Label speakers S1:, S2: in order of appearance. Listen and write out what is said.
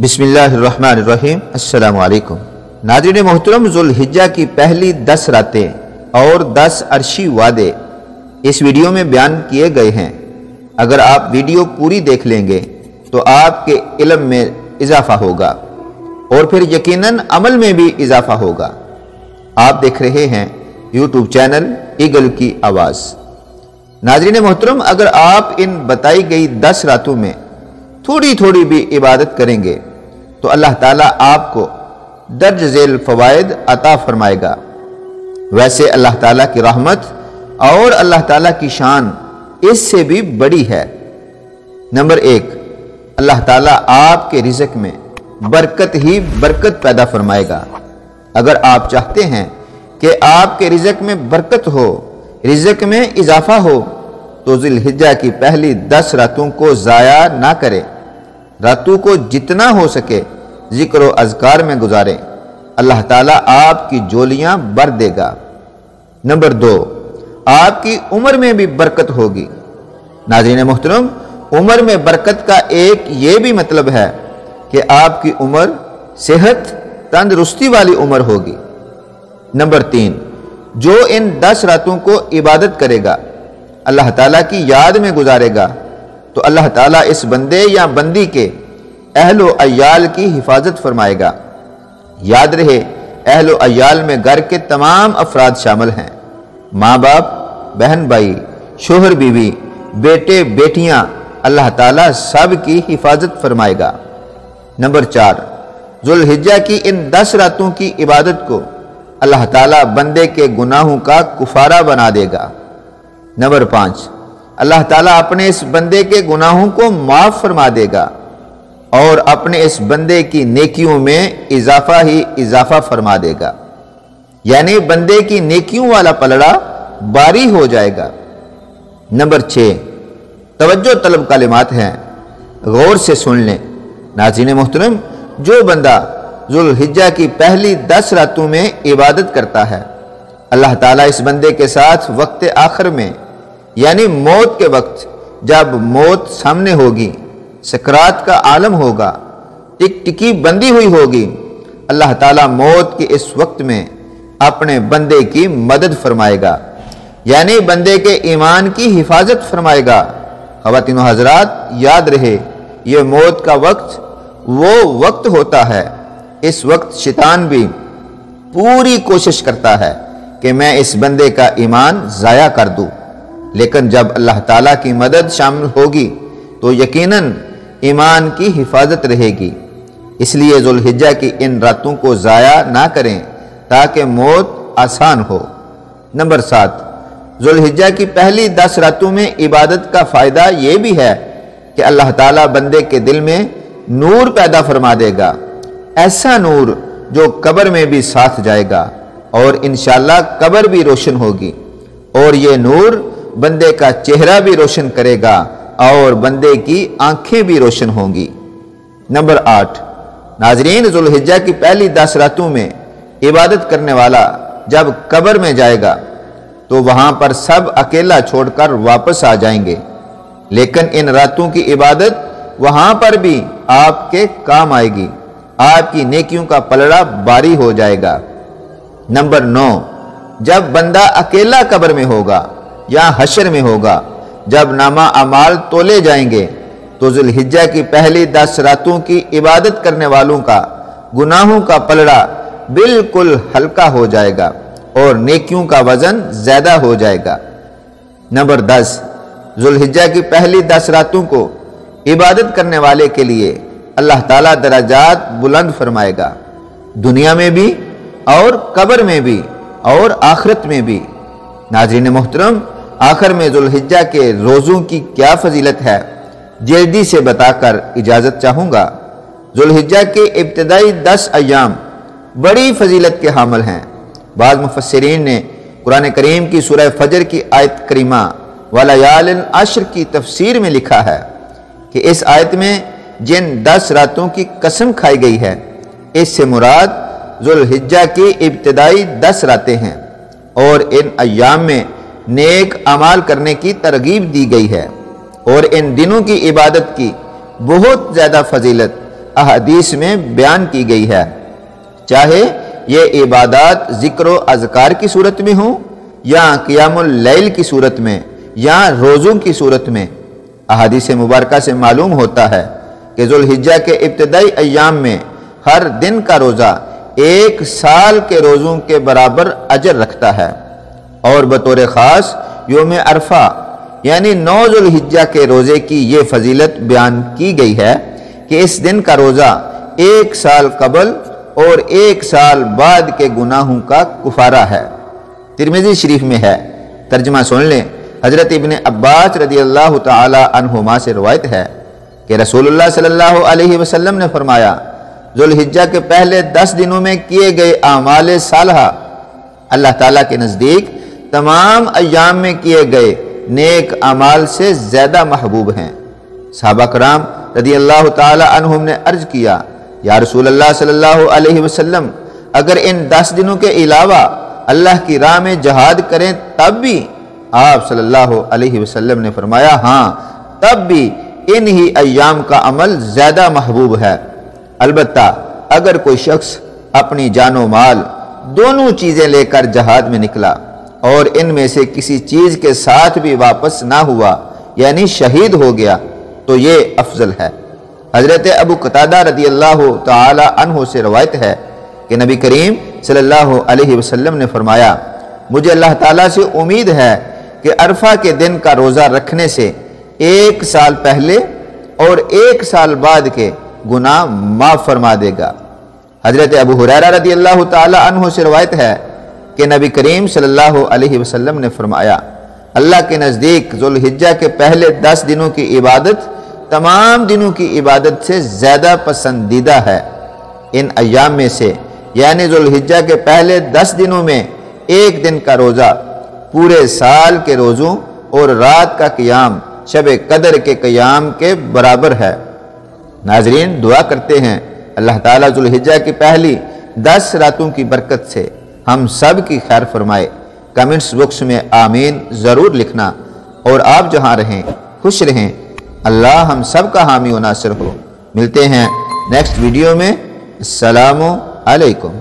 S1: बिस्मिल्लाहिर्रहमानिर्रहीम। अस्सलामु अलैकुम। नाज़रीन मोहतरम, ज़ुल्हिज्जा की पहली 10 रातें और 10 अर्शी वादे इस वीडियो में बयान किए गए हैं। अगर आप वीडियो पूरी देख लेंगे तो आपके इल्म में इजाफा होगा और फिर यकीनन अमल में भी इजाफा होगा। आप देख रहे हैं यूट्यूब चैनल ईगल की आवाज़। नाज़रीन मोहतरम, अगर आप इन बताई गई 10 रातों में थोड़ी थोड़ी भी इबादत करेंगे तो अल्लाह ताला आपको दर्ज झेल फ़वाइद अता फरमाएगा। वैसे अल्लाह ताला की रहमत और अल्लाह ताला की शान इससे भी बड़ी है। नंबर 1, अल्लाह ताला आपके रिज़्क़ में बरकत ही बरकत पैदा फरमाएगा। अगर आप चाहते हैं कि आपके रिज़्क़ में बरकत हो, रिज़्क़ में इजाफा हो, तो ज़ुल्हिज्जा की पहली 10 रातों को ज़ाया ना करें। रातों को जितना हो सके ज़िक्र व अज़कार में गुजारें। अल्लाह ताला आपकी झोलियां भर देगा। नंबर 2, आपकी उम्र में भी बरकत होगी। नाज़रीन मोहतरम, उम्र में बरकत का एक ये भी मतलब है कि आपकी उम्र सेहत तंदुरुस्ती वाली उम्र होगी। नंबर 3, जो इन 10 रातों को इबादत करेगा, अल्लाह ताला की याद में गुजारेगा, तो अल्लाह ताला इस बंदे या बंदी के अहलो अय्याल की हिफाजत फरमाएगा। याद रहे, अहलो अय्याल में घर के तमाम अफराद शामिल हैं। माँ बाप, बहन भाई, शोहर बीवी, बेटे बेटियां, अल्लाह ताला सब की हिफाजत फरमाएगा। नंबर 4, ज़ुल्हिज्जा की इन 10 रातों की इबादत को अल्लाह ताला बंदे के गुनाहों का कुफारा बना देगा। नंबर 5, अल्लाह ताला अपने इस बंदे के गुनाहों को माफ़ फरमा देगा और अपने इस बंदे की नेकियों में इजाफा ही इजाफा फरमा देगा, यानी बंदे की नेकियों वाला पलड़ा बारी हो जाएगा। नंबर 6, तवज्जो तलब कलिमात हैं, गौर से सुन लें। नाज़रीन मोहतरम, जो बंदा ज़ुल्हिज्जा की पहली 10 रातों में इबादत करता है, अल्लाह ताला इस बंदे के साथ वक्त आखिर में, यानी मौत के वक्त, जब मौत सामने होगी, सकरात का आलम होगा, टिक टिकी बंदी हुई होगी, अल्लाह ताला मौत के इस वक्त में अपने बंदे की मदद फरमाएगा, यानी बंदे के ईमान की हिफाजत फरमाएगा। ख़वातीन व हज़रात, याद रहे, ये मौत का वक्त वो वक्त होता है, इस वक्त शैतान भी पूरी कोशिश करता है कि मैं इस बंदे का ईमान ज़ाया कर दूं, लेकिन जब अल्लाह ताला की मदद शामिल होगी तो यकीनन ईमान की हिफाजत रहेगी। इसलिए ज़ुल्हिज्जा की इन रातों को ज़ाया ना करें ताकि मौत आसान हो। नंबर 7, ज़ुल्हिज्जा की पहली 10 रातों में इबादत का फ़ायदा ये भी है कि अल्लाह ताला बंदे के दिल में नूर पैदा फरमा देगा, ऐसा नूर जो कब्र में भी साथ जाएगा और इंशाअल्लाह कब्र भी रोशन होगी, और ये नूर बंदे का चेहरा भी रोशन करेगा और बंदे की आंखें भी रोशन होंगी। नंबर 8, नाज़रीन, ज़ुल्हिज्जा की पहली 10 रातों में इबादत करने वाला जब कब्र में जाएगा तो वहां पर सब अकेला छोड़कर वापस आ जाएंगे, लेकिन इन रातों की इबादत वहां पर भी आपके काम आएगी, आपकी नेकियों का पलड़ा बारी हो जाएगा। नंबर 9, जब बंदा अकेला कब्र में होगा या हशर में होगा, जब नामा अमाल तोले जाएंगे, तो ज़ुल्हिज्जा की पहली 10 रातों की इबादत करने वालों का गुनाहों का पलड़ा बिल्कुल हल्का हो जाएगा और नेकियों का वजन ज्यादा हो जाएगा। नंबर 10, ज़ुल्हिज्जा की पहली 10 रातों को इबादत करने वाले के लिए अल्लाह ताला दराजात बुलंद फरमाएगा, दुनिया में भी और कब्र में भी और आखिरत में भी। नाज़रीन मोहतरम, आखिर में ज़ुल्हिज्जा के रोज़ों की क्या फजीलत है, जल्दी से बताकर इजाज़त चाहूँगा। ज़ुल्हिज्जा के इब्तदाई 10 अय्याम बड़ी फजीलत के हामिल हैं। बाज़ मुफस्सिरीन ने कुरान करीम की सूरह फजर की आयत करीमा वलयालिन अश्र की तफसीर में लिखा है कि इस आयत में जिन 10 रातों की कसम खाई गई है, इससे मुराद ज़ुल्हिज्जा की इब्तदाई 10 रातें हैं और इन अय्याम में नेक अमाल करने की तरगीब दी गई है और इन दिनों की इबादत की बहुत ज़्यादा फजीलत احادیث میں بیان کی گئی ہے، چاہے یہ عبادات ذکر و اذکار کی صورت میں ہوں یا قیام اللیل کی صورت میں یا روزوں کی صورت میں۔ احادیث مبارکہ سے معلوم ہوتا ہے کہ ذوالحجہ کے ابتدائی ایام میں ہر دن کا روزہ 1 سال کے روزوں کے برابر اجر رکھتا ہے، اور بطور خاص یوم عرفہ یعنی 9 ذوالحجہ کے روزے کی یہ فضیلت بیان کی گئی ہے کہ اس دن کا روزہ 1 سال قبل اور 1 سال بعد کے گناہوں کا کفارہ ہے۔ ترمذی شریف میں ہے، ترجمہ سن لیں۔ حضرت ابن عباس رضی اللہ تعالی عنہما سے روایت ہے کہ رسول اللہ صلی اللہ علیہ وسلم نے فرمایا، ذوالحجہ کے پہلے 10 دنوں میں کیے گئے اعمال صالحہ اللہ تعالیٰ کے نزدیک تمام ایام میں کیے گئے نیک اعمال سے زیادہ محبوب ہیں۔ صحابہ کرام رضی اللہ تعالی عنہم نے عرض کیا، یا رسول اللہ صلی اللہ علیہ وسلم، اگر ان 10 دنوں کے علاوہ اللہ کی راہ میں جہاد کریں تب بھی؟ آپ صلی اللہ علیہ وسلم نے فرمایا، ہاں تب بھی انہی ایام کا عمل زیادہ محبوب ہے۔ البتہ اگر کوئی شخص اپنی جان و مال دونوں چیزیں لے کر جہاد میں نکلا اور ان میں سے کسی چیز کے ساتھ بھی واپس نہ ہوا یعنی شہید ہو گیا تو یہ افضل ہے۔ حضرت ابو قتادہ رضی اللہ تعالی عنہ سے روایت ہے کہ نبی کریم صلی اللہ علیہ وسلم نے فرمایا، مجھے اللہ تعالیٰ سے امید ہے کہ عرفہ کے دن کا روزہ رکھنے سے 1 سال پہلے اور 1 سال بعد کے گناہ معاف فرما دے گا۔ حضرت ابو ہریرہ رضی اللہ تعالی عنہ سے روایت ہے کہ نبی کریم صلی اللہ علیہ وسلم نے فرمایا، اللہ کے نزدیک ذوالحجہ کے پہلے 10 دنوں کی عبادت تمام دنوں کی عبادت سے زیادہ پسندیدہ ہے۔ ان ایام میں سے یعنی ذوالحجہ کے پہلے 10 دنوں میں 1 دن کا روزہ پورے سال کے روزوں اور رات کا قیام شب قدر کے قیام کے برابر ہے۔ ناظرین، دعا کرتے ہیں اللہ تعالیٰ ذوالحجہ کی پہلی 10 راتوں کی برکت سے ہم سب کی خیر فرمائے۔ کمنٹس باکس میں آمین ضرور لکھنا، اور آپ جہاں رہیں خوش رہیں، اللہ ہم سب کا حامی و ناصر ہو۔ ملتے ہیں نیکسٹ ویڈیو میں۔ السلام علیکم۔